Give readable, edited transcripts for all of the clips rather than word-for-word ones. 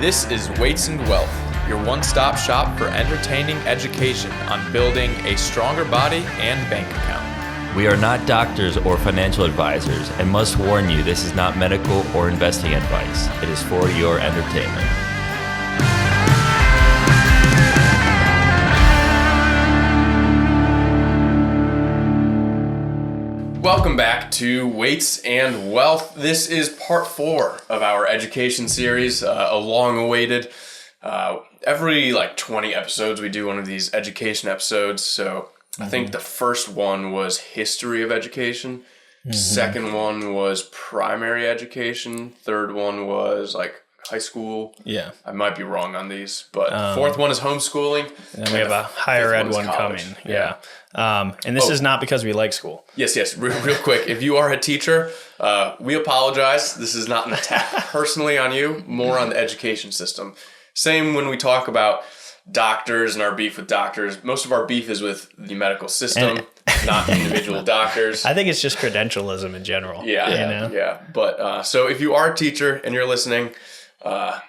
This is Weights and Wealth, your one-stop shop for entertaining education on building a stronger body and bank account. We are not doctors or financial advisors and must warn you this is not medical or investing advice. It is for your entertainment. Welcome back to Weights and Wealth. This is part 4 of our education series, a long-awaited. Every 20 episodes we do one of these education episodes. So I think the first one was history of education. Second one was primary education. Third one was high school. Yeah. I might be wrong on these, but fourth one is homeschooling. And we have a higher ed one coming. Yeah. And this is not because we like school. Yes. Real quick. If you are a teacher, we apologize. This is not an attack personally on you, more on the education system. Same when we talk about doctors and our beef with doctors. Most of our beef is with the medical system, not individual doctors. I think it's just credentialism in general. Yeah. But so if you are a teacher and you're listening, get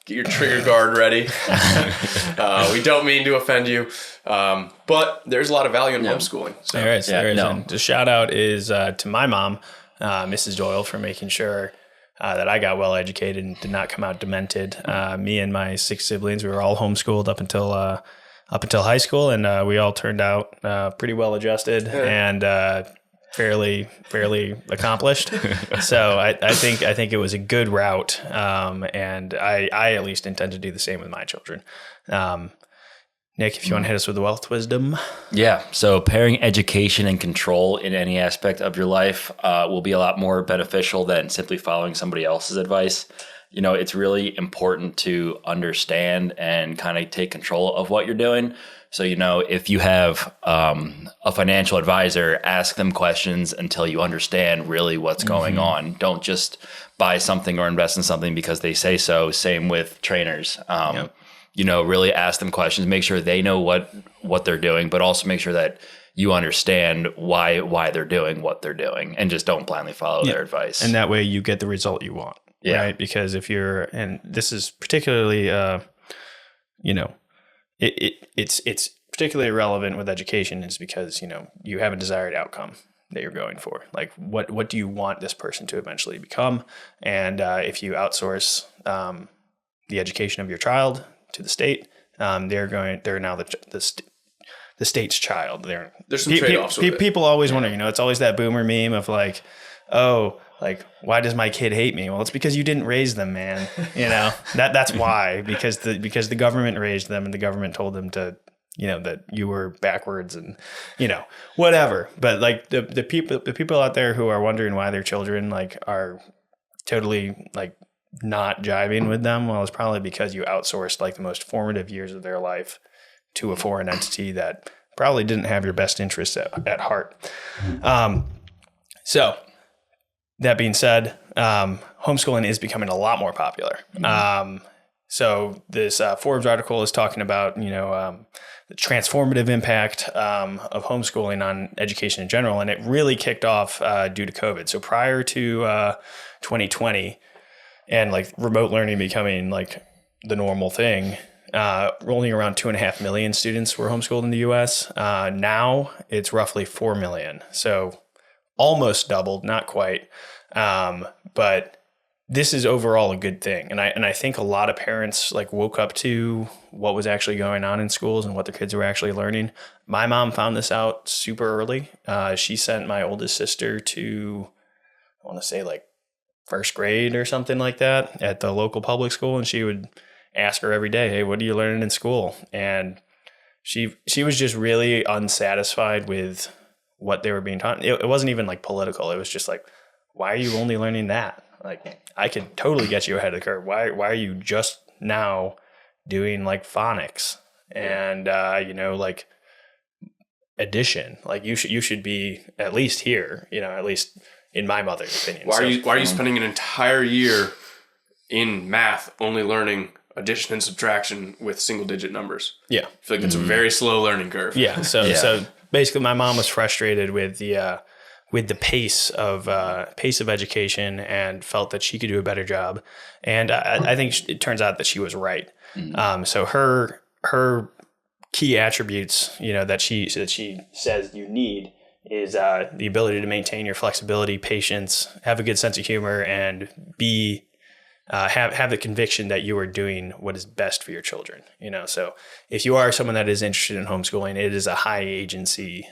your trigger guard ready. We don't mean to offend you, but there's a lot of value in homeschooling. So. There is. And the shout out is to my mom, Mrs. Doyle, for making sure that I got well educated and did not come out demented. Me and my 6 siblings, we were all homeschooled up until high school, and we all turned out pretty well adjusted and fairly accomplised. So I think it was a good route, and I at least intend to do the same with my children. Nick, if you want to hit us with the wealth wisdom. Yeah. So pairing education and control in any aspect of your life will be a lot more beneficial than simply following somebody else's advice. It's really important to understand and kind of take control of what you're doing. So, if you have a financial advisor, ask them questions until you understand really what's going on. Don't just buy something or invest in something because they say so. Same with trainers. Really ask them questions, make sure they know what they're doing, but also make sure that you understand why they're doing what they're doing, and just don't blindly follow their advice. And that way you get the result you want. Yeah. Right. Because if and this is particularly, it's particularly relevant with education is because, you have a desired outcome that you're going for. Like what do you want this person to eventually become? And if you outsource the education of your child to the state, they're now the state's child. There's some trade-offs with it. People always wonder, it's always that boomer meme of why does my kid hate me? Well, it's because you didn't raise them, man. That's why, because the government raised them and the government told them to, that you were backwards and, whatever. But the people out there who are wondering why their children are totally not jiving with them, well, it's probably because you outsourced the most formative years of their life to a foreign entity that probably didn't have your best interests at heart. So that being said, homeschooling is becoming a lot more popular. So this Forbes article is talking about, the transformative impact of homeschooling on education in general. And it really kicked off due to COVID. So prior to 2020 and remote learning becoming the normal thing, only around 2.5 million students were homeschooled in the U.S. Now it's roughly 4 million. So almost doubled, not quite. But this is overall a good thing. And I think a lot of parents woke up to what was actually going on in schools and what their kids were actually learning. My mom found this out super early. She sent my oldest sister to, I want to say first grade or something like that at the local public school. And she would ask her every day, hey, what are you learning in school? And she was just really unsatisfied with what they were being taught. It wasn't even political. It was just why are you only learning that? I could totally get you ahead of the curve. Why are you just now doing phonics and, addition? You should be at least here, at least in my mother's opinion. Why are you spending an entire year in math only learning addition and subtraction with single digit numbers? Yeah. I feel it's a very slow learning curve. Yeah. So basically my mom was frustrated with the with the pace of education and felt that she could do a better job. And I think it turns out that she was right. So her key attributes, that she says you need is the ability to maintain your flexibility, patience, have a good sense of humor, and have the conviction that you are doing what is best for your children. So if you are someone that is interested in homeschooling, it is a high agency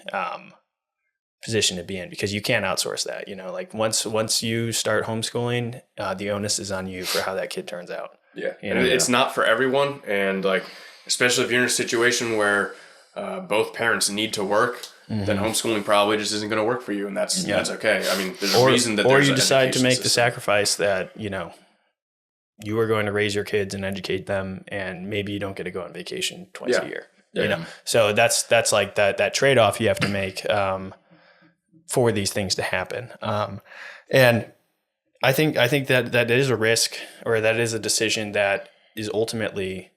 position to be in, because you can't outsource that. Like once you start homeschooling, the onus is on you for how that kid turns out. Yeah, and it's not for everyone, and like especially if you're in a situation where both parents need to work, then homeschooling probably just isn't going to work for you, and that's okay. I mean, there's a reason that there's you decide to make system. The sacrifice that you are going to raise your kids and educate them, and maybe you don't get to go on vacation twice a year. So that's like that trade-off you have to make for these things to happen. And I think that is a risk, or that is a decision that is ultimately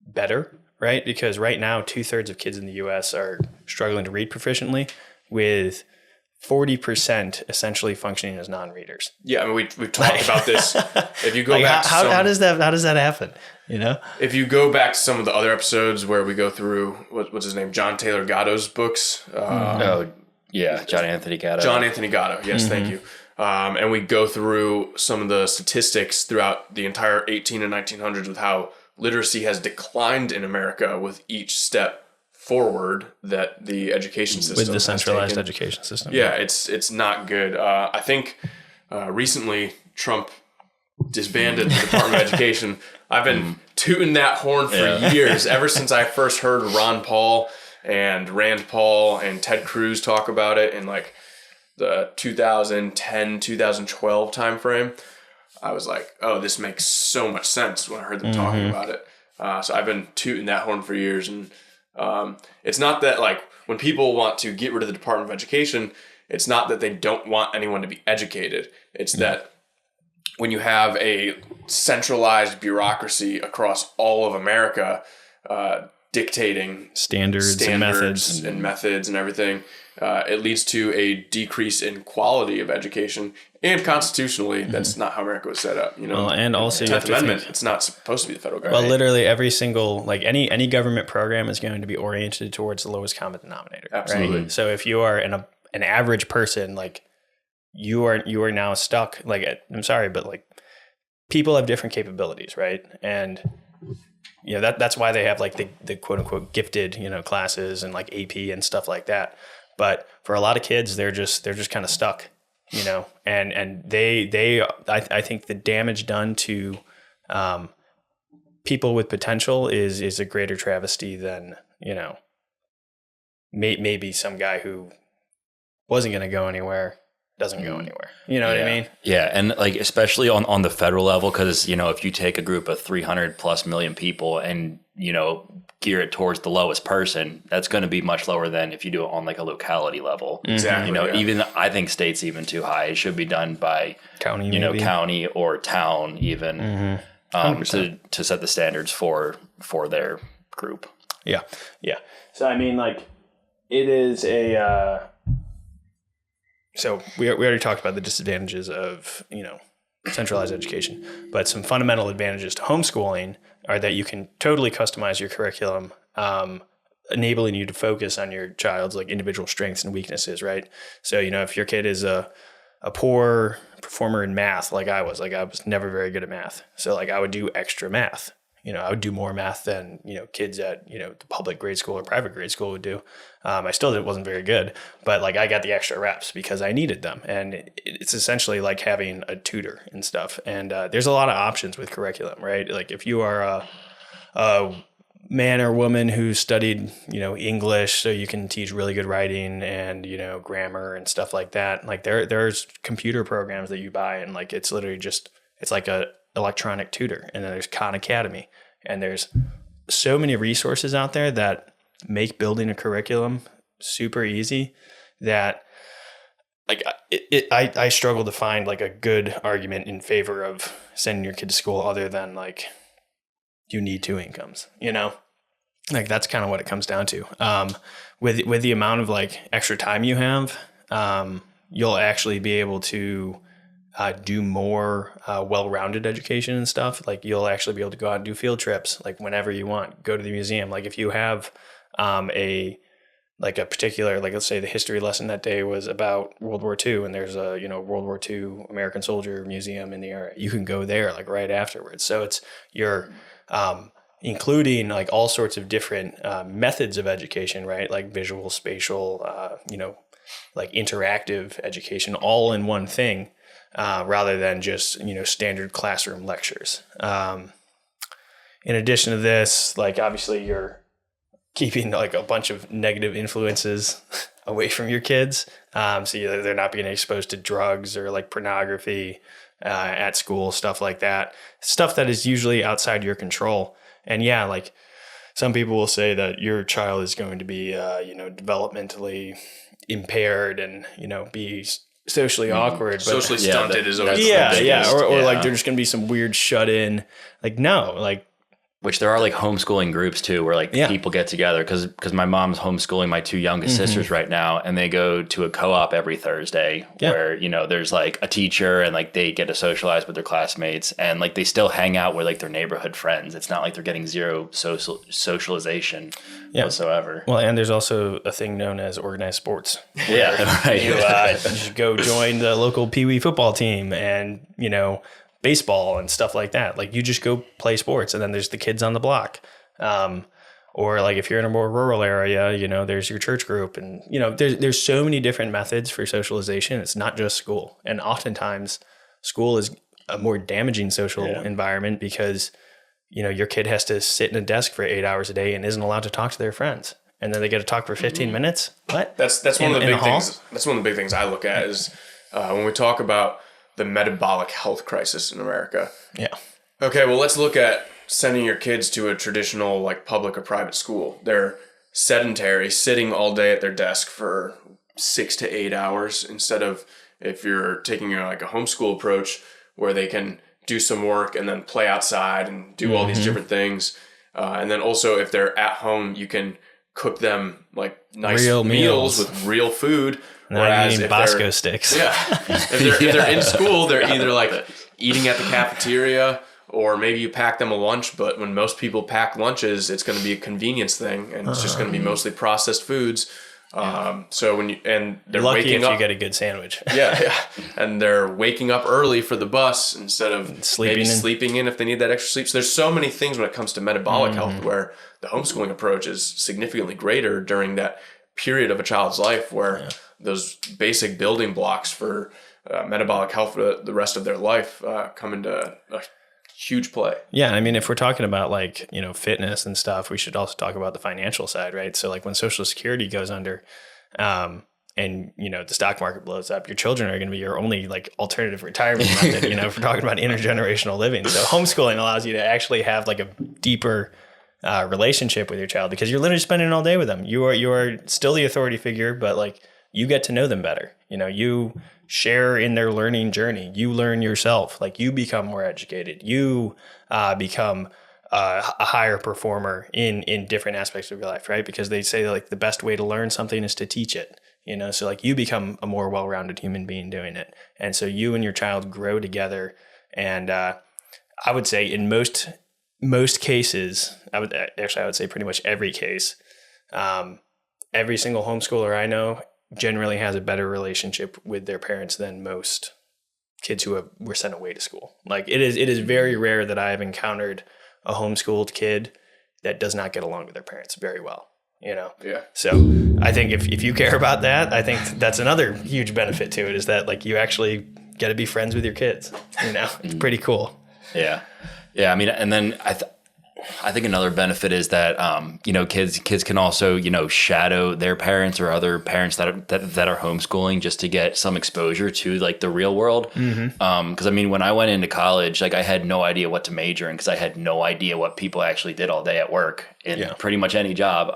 better, right? Because right now 2/3 of kids in the U.S. are struggling to read proficiently, with 40% essentially functioning as non-readers. Yeah, I mean we've talked about this. If you go back, how does that happen? If you go back to some of the other episodes where we go through what's his name, John Taylor Gatto's books. John Anthony Gatto. John Anthony Gatto. Yes, thank you. And we go through some of the statistics throughout the entire 18 and 1900s with how literacy has declined in America with each step forward that the education system with the centralized education system. Yeah, it's not good. I think recently Trump disbanded the Department of Education. I've been tooting that horn for years, ever since I first heard Ron Paul and Rand Paul and Ted Cruz talk about it in like the 2010, 2012 timeframe. I was like, oh, this makes so much sense when I heard them talking about it. So I've been tooting that horn for years. And it's not that like when people want to get rid of the Department of Education, it's not that they don't want anyone to be educated. It's that when you have a centralized bureaucracy across all of America, dictating standards and methods and everything, it leads to a decrease in quality of education. And constitutionally, that's not how America was set up. Well, and also, the 10th Amendment, it's not supposed to be the federal government. Well, literally every single, like any government program is going to be oriented towards the lowest common denominator. Absolutely. Right? So if you are an average person, like you are now stuck. Like, I'm sorry, but like people have different capabilities, right? And that's why they have like the quote unquote gifted, classes and like AP and stuff like that. But for a lot of kids, they're just kind of stuck, and I think the damage done to people with potential is a greater travesty than, maybe some guy who wasn't going to go anywhere doesn't go anywhere. You know what I mean? Yeah. And like, especially on the federal level, because, if you take a group of 300 plus million people and, gear it towards the lowest person, that's going to be much lower than if you do it on like a locality level. Exactly. Even I think state's even too high. It should be done by county, county or town even, to set the standards for their group. Yeah. Yeah. So, I mean, like it is so we already talked about the disadvantages of, centralized education, but some fundamental advantages to homeschooling are that you can totally customize your curriculum, enabling you to focus on your child's like individual strengths and weaknesses, right? So, if your kid is a poor performer in math, like I was never very good at math. So like I would do extra math. I would do more math than, kids at, the public grade school or private grade school would do. I still wasn't very good, but like I got the extra reps because I needed them. And it's essentially like having a tutor and stuff. And there's a lot of options with curriculum, right? Like if you are a man or woman who studied, English, so you can teach really good writing and, grammar and stuff like that. Like there's computer programs that you buy and like, it's literally just, it's like a electronic tutor. And then there's Khan Academy, and there's so many resources out there that make building a curriculum super easy that like I struggle to find like a good argument in favor of sending your kid to school other than like you need two incomes, like that's kind of what it comes down to. With the amount of like extra time you have, you'll actually be able to do more well-rounded education and stuff. Like you'll actually be able to go out and do field trips, like whenever you want, go to the museum. Like if you have a particular, like let's say the history lesson that day was about World War II, and there's a World War II American soldier museum in the area, you can go there like right afterwards. So you're including like all sorts of different methods of education, right? Like visual, spatial, like interactive education, all in one thing. Rather than just, standard classroom lectures. In addition to this, like obviously you're keeping like a bunch of negative influences away from your kids. So they're not being exposed to drugs or like pornography at school, stuff like that. Stuff that is usually outside your control. And yeah, like some people will say that your child is going to be, developmentally impaired and, be socially awkward, but socially stunted is always or like they're just gonna be some weird shut in. Like no, like which there are like homeschooling groups too, where like people get together because my mom's homeschooling my two youngest sisters right now, and they go to a co-op every Thursday where there's like a teacher and like they get to socialize with their classmates and like they still hang out with like their neighborhood friends. It's not like they're getting zero socialization whatsoever. Well, and there's also a thing known as organized sports. Right. You just go join the local Pee Wee football team and baseball and stuff like that. Like you just go play sports, and then there's the kids on the block. Or like if you're in a more rural area, there's your church group, and there's so many different methods for socialization. It's not just school, and oftentimes school is a more damaging social environment because your kid has to sit in a desk for 8 hours a day and isn't allowed to talk to their friends, and then they get to talk for 15 minutes. What? That's one of the big things. That's one of the big things I look at is when we talk about the metabolic health crisis in America. Yeah. Okay, well, let's look at sending your kids to a traditional like public or private school. They're sedentary, sitting all day at their desk for 6 to 8 hours, instead of if you're taking like a homeschool approach where they can do some work and then play outside and do all these different things. And then also if they're at home, you can cook them like nice real meals with real food. Whereas if Bosco sticks. Yeah. If they're in school, they're either like eating at the cafeteria, or maybe you pack them a lunch, but when most people pack lunches, it's going to be a convenience thing, and it's just going to be mostly processed foods. So they're lucky waking if up, you get a good sandwich. and they're waking up early for the bus instead of sleeping in if they need that extra sleep. So there's so many things when it comes to metabolic health where the homeschooling approach is significantly greater during that period of a child's life where those basic building blocks for metabolic health for the rest of their life come into a huge play. Yeah. I mean, if we're talking about like, fitness and stuff, we should also talk about the financial side, right? So like when Social Security goes under and, the stock market blows up, your children are going to be your only like alternative retirement method, if we're talking about intergenerational living. So homeschooling allows you to actually have like a deeper relationship with your child because you're literally spending all day with them. You are still the authority figure, but like you get to know them better. You share in their learning journey. You learn yourself. Like you become more educated. You become a higher performer in different aspects of your life, right? Because they say like the best way to learn something is to teach it. So like you become a more well-rounded human being doing it. And so you and your child grow together. And I would say in most cases, I would say pretty much every case, every single homeschooler I know generally has a better relationship with their parents than most kids who were sent away to school. Like it is very rare that I have encountered a homeschooled kid that does not get along with their parents very well, Yeah. So I think if you care about that, I think that's another huge benefit to it is that like you actually get to be friends with your kids, It's pretty cool. Yeah. Yeah. I mean, and then I think another benefit is that, kids can also, shadow their parents or other parents that are homeschooling just to get some exposure to like the real world. Cause I mean, when I went into college, like I had no idea what to major in cause I had no idea what people actually did all day at work in pretty much any job.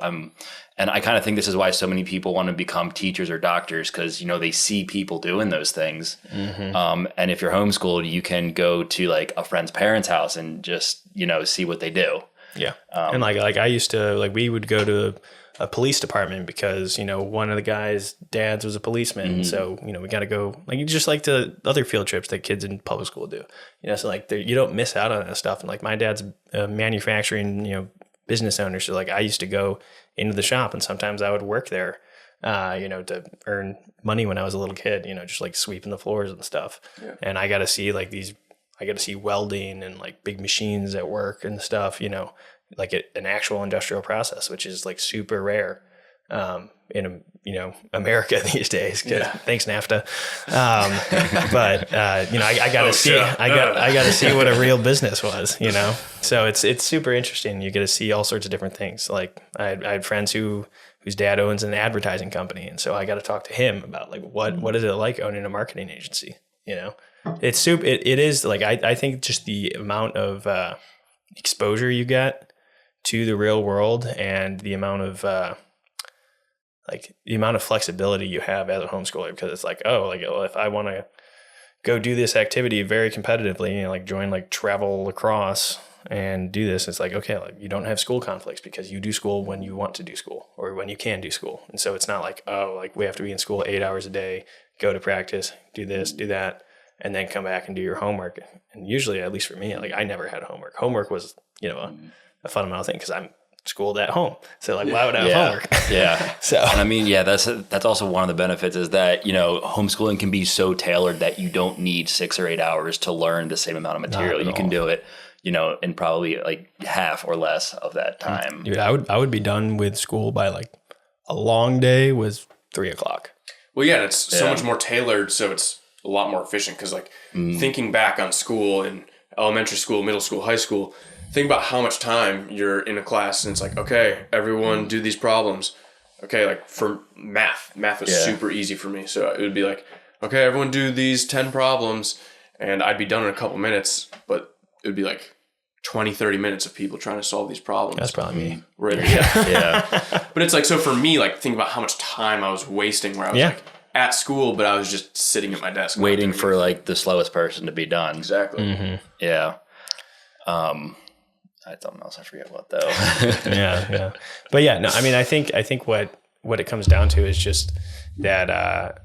And I kind of think this is why so many people want to become teachers or doctors because, they see people doing those things. And if you're homeschooled, you can go to like a friend's parents' house and just, see what they do. Yeah. And like I used to, like we would go to a police department because, one of the guys' dads was a policeman. So, we got to go just like the other field trips that kids in public school do, so like you don't miss out on that stuff. And like my dad's a manufacturing, business owner. So like I used to go into the shop and sometimes I would work there, to earn money when I was a little kid, just like sweeping the floors and stuff. Yeah. And I got to see welding and like big machines at work and stuff, like an actual industrial process, which is like super rare in America these days. Thanks NAFTA. But I got to see I got to see what a real business was. So it's super interesting. You get to see all sorts of different things. Like I had friends whose dad owns an advertising company, and so I got to talk to him about like what is it like owning a marketing agency. It's super. It is like I think just the amount of exposure you get to the real world and the amount of flexibility you have as a homeschooler, because it's like, if I want to go do this activity very competitively, like join like travel lacrosse and do this, it's like, okay, like you don't have school conflicts because you do school when you want to do school or when you can do school. And so it's not like, we have to be in school 8 hours a day, go to practice, do this, do that, and then come back and do your homework. And usually, at least for me, like I never had homework. Homework was, a fundamental thing because I'm schooled at home. So like, why would I have homework? Yeah. So, and I mean, that's also one of the benefits is that, homeschooling can be so tailored that you don't need 6 or 8 hours to learn the same amount of material. You can do it, in probably like half or less of that time. Dude, I would be done with school by like a long day was 3:00. Well, yeah, it's so much more tailored. So it's a lot more efficient. Cause like thinking back on school in elementary school, middle school, high school, think about how much time you're in a class and it's like, okay, everyone do these problems. Okay, like for math was super easy for me. So it would be like, okay, everyone do these 10 problems and I'd be done in a couple minutes, but it would be like 20, 30 minutes of people trying to solve these problems. That's probably me. Right. Yeah. But it's like, so for me, like think about how much time I was wasting where I was like at school, but I was just sitting at my desk. Waiting for like the slowest person to be done. Exactly. Mm-hmm. Yeah. I had something else I forget what though. Yeah. But yeah, no, I mean, I think what it comes down to is just that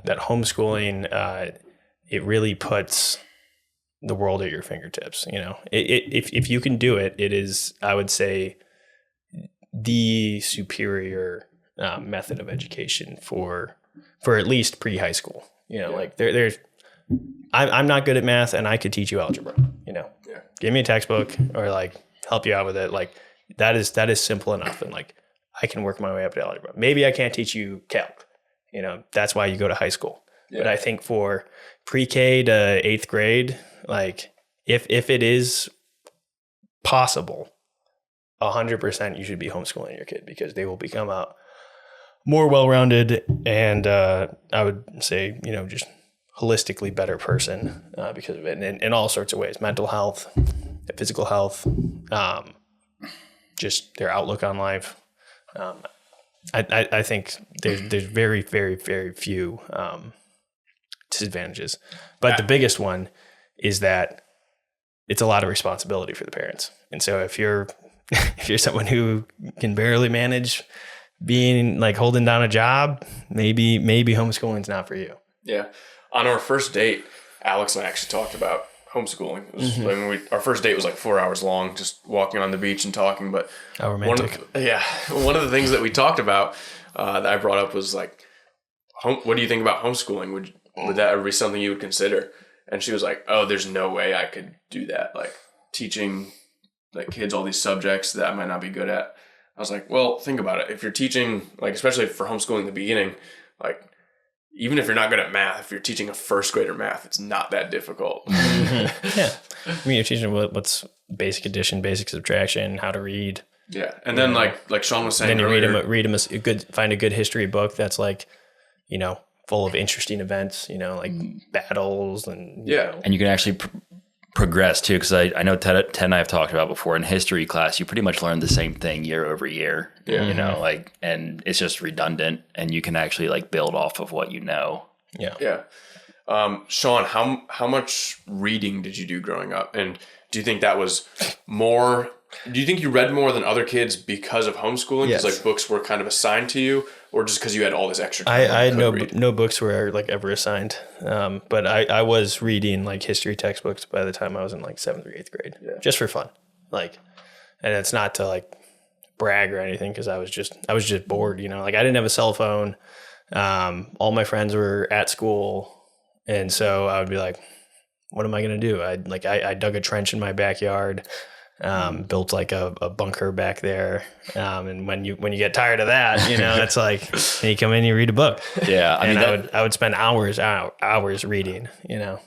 homeschooling, it really puts the world at your fingertips. If you can do it, it is, I would say, the superior method of education for at least pre-high school. Like there's, I'm not good at math and I could teach you algebra, give me a textbook or like help you out with it. Like that is simple enough. And like, I can work my way up to algebra. Maybe I can't teach you calc, that's why you go to high school. Yeah. But I think for pre-K to 8th grade, like if it is possible, 100% you should be homeschooling your kid because they will become a more well-rounded and I would say, just holistically better person because of it, and in all sorts of ways, mental health, physical health, just their outlook on life. I think there's very, very, very few disadvantages, but the biggest one is that it's a lot of responsibility for the parents. And so if you're someone who can barely manage being like holding down a job, maybe homeschooling's not for you. Yeah. On our first date, Alex and I actually talked about homeschooling. It was, I mean, our first date was like 4 hours long, just walking on the beach and talking. But how romantic! One of the things that we talked about that I brought up was like, what do you think about homeschooling? Would that ever be something you would consider? And she was like, "Oh, there's no way I could do that. Like teaching like kids all these subjects that I might not be good at." I was like, "Well, think about it. If you're teaching, like especially for homeschooling in the beginning, like." Even if you're not good at math, if you're teaching a first grader math, it's not that difficult. Yeah. I mean, you're teaching what's basic addition, basic subtraction, how to read. Yeah. And then like Sean was saying then you earlier, read them find a good history book that's like, full of interesting events, like battles and, And you can actually progress too. Cause I know Ted and I have talked about before in history class, you pretty much learn the same thing year over year, and it's just redundant and you can actually like build off of what you know. Yeah. Yeah. Sean, how much reading did you do growing up? And do you think that was more Do you think you read more than other kids because of homeschooling? Because Yes. like books were kind of assigned to you, or just because you had all this extra time? I had read? no books were like ever assigned, but I was reading like history textbooks by the time I was in like 7th or 8th grade, just for fun. Like, and it's not to like brag or anything because I was just bored. Like I didn't have a cell phone. All my friends were at school, and so I would be like, "What am I gonna do?" I dug a trench in my backyard. Built like a bunker back there. And when you get tired of that, it's like, and you come in, you read a book. Yeah. I would spend hours reading, Yeah,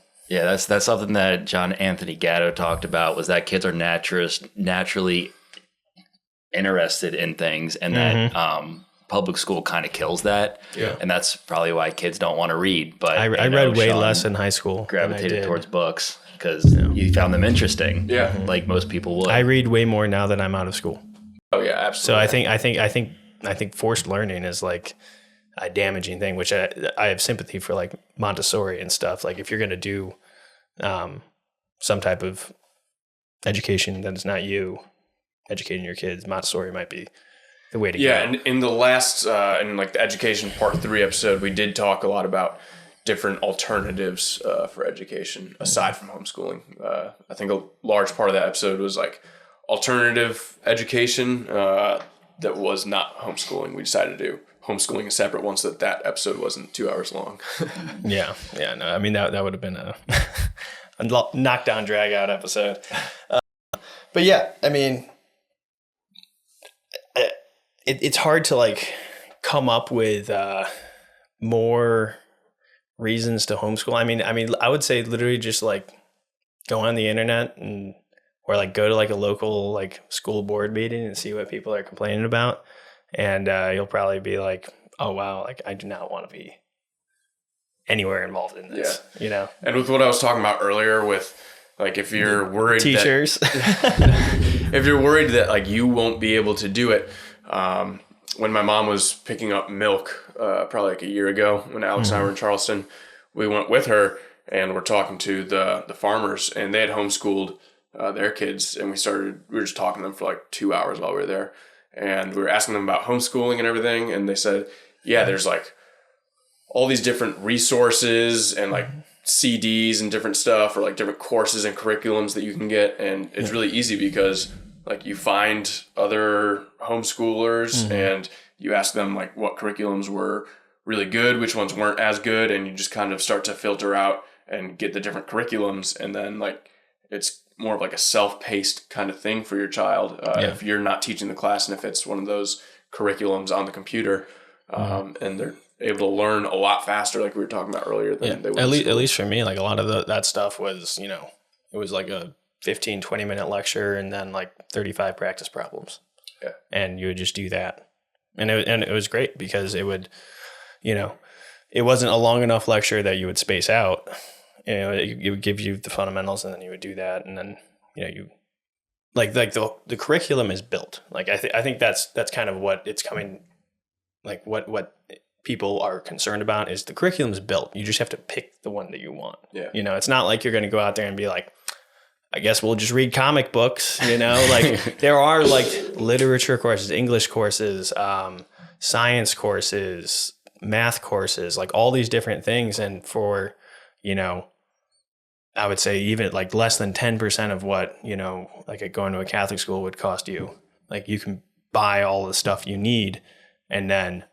that's something that John Anthony Gatto talked about, was that kids are naturally interested in things, and that public school kind of kills that. Yeah. And that's probably why kids don't want to read. But I read way less in high school. Gravitated towards books because you found them interesting. Yeah. Like most people would. I read way more now that I'm out of school. Oh yeah, absolutely. So I think forced learning is like a damaging thing, which I have sympathy for, like Montessori and stuff. Like if you're going to do some type of education that is not you educating your kids, Montessori might be the way to go. Yeah, and in the last, in like the education part 3 episode, we did talk a lot about different alternatives for education aside from homeschooling. I think a large part of that episode was like alternative education that was not homeschooling. We decided to do homeschooling separate once that episode wasn't 2 hours long. Yeah. No, I mean, that would have been a knockdown, drag out episode. But yeah, I mean, it's hard to like come up with more reasons to homeschool. I mean, I would say literally just like go on the internet or like go to like a local like school board meeting and see what people are complaining about. And you'll probably be like, oh wow, like I do not want to be anywhere involved in this, And with what I was talking about earlier with like, if you're worried teachers, if you're worried that like you won't be able to do it, when my mom was picking up milk, probably like a year ago when Alex and I were in Charleston, we went with her and we're talking to the farmers, and they had homeschooled their kids, and we were just talking to them for like 2 hours while we were there, and we were asking them about homeschooling and everything, and they said, yeah, there's like all these different resources and like CDs and different stuff, or like different courses and curriculums that you can get, and it's really easy because like you find other homeschoolers and you ask them like what curriculums were really good, which ones weren't as good, and you just kind of start to filter out and get the different curriculums, and then like it's more of like a self-paced kind of thing for your child if you're not teaching the class, and if it's one of those curriculums on the computer, and they're able to learn a lot faster, like we were talking about earlier than they would. At least for me, like a lot of that stuff was, it was like a 15, 20-minute lecture and then like 35 practice problems. Yeah. And you would just do that. And it was great because it would, it wasn't a long enough lecture that you would space out. It would give you the fundamentals, and then you would do that. And then, you like the curriculum is built. Like, I think that's kind of what it's coming, like what people are concerned about is the curriculum is built. You just have to pick the one that you want. Yeah. It's not like you're going to go out there and be like, I guess we'll just read comic books, like there are like literature courses, English courses, science courses, math courses, like all these different things. And for, I would say even like less than 10% of what, like going to a Catholic school would cost you. Like you can buy all the stuff you need and then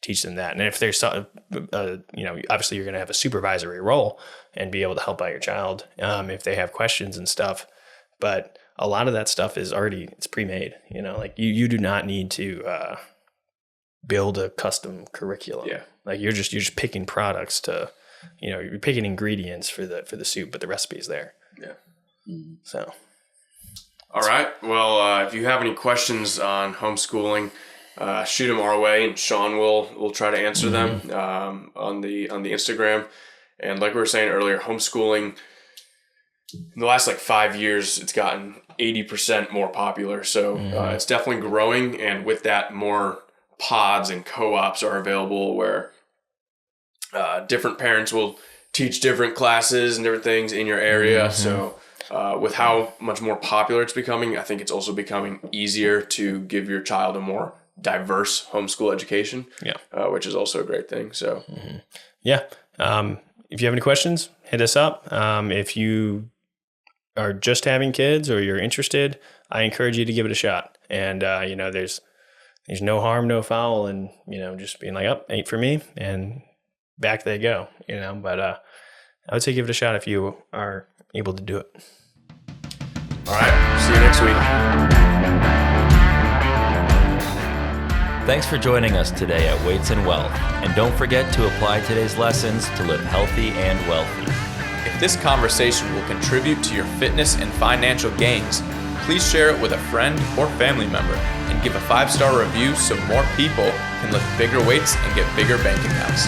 teach them that. And if there's some, obviously you're going to have a supervisory role and be able to help out your child if they have questions and stuff. But a lot of that stuff is it's pre-made, like you do not need to build a custom curriculum. Yeah. Like you're just picking products to, you're picking ingredients for the soup, but the recipe is there. Yeah. So. All right. Well, if you have any questions on homeschooling, shoot them our way, and Sean will try to answer them on the Instagram. And like we were saying earlier, homeschooling in the last like 5 years, it's gotten 80% more popular. So it's definitely growing, and with that, more pods and co-ops are available where different parents will teach different classes and different things in your area. So With how much more popular it's becoming, I think it's also becoming easier to give your child a more diverse homeschool education, which is also a great thing. So, yeah. If you have any questions, hit us up. If you are just having kids or you're interested, I encourage you to give it a shot. And, there's no harm, no foul, and, just being like, ain't for me, and back they go, but I would say give it a shot if you are able to do it. All right. See you next week. Thanks for joining us today at Weights and Wealth. And don't forget to apply today's lessons to live healthy and wealthy. If this conversation will contribute to your fitness and financial gains, please share it with a friend or family member and give a 5-star review so more people can lift bigger weights and get bigger bank accounts.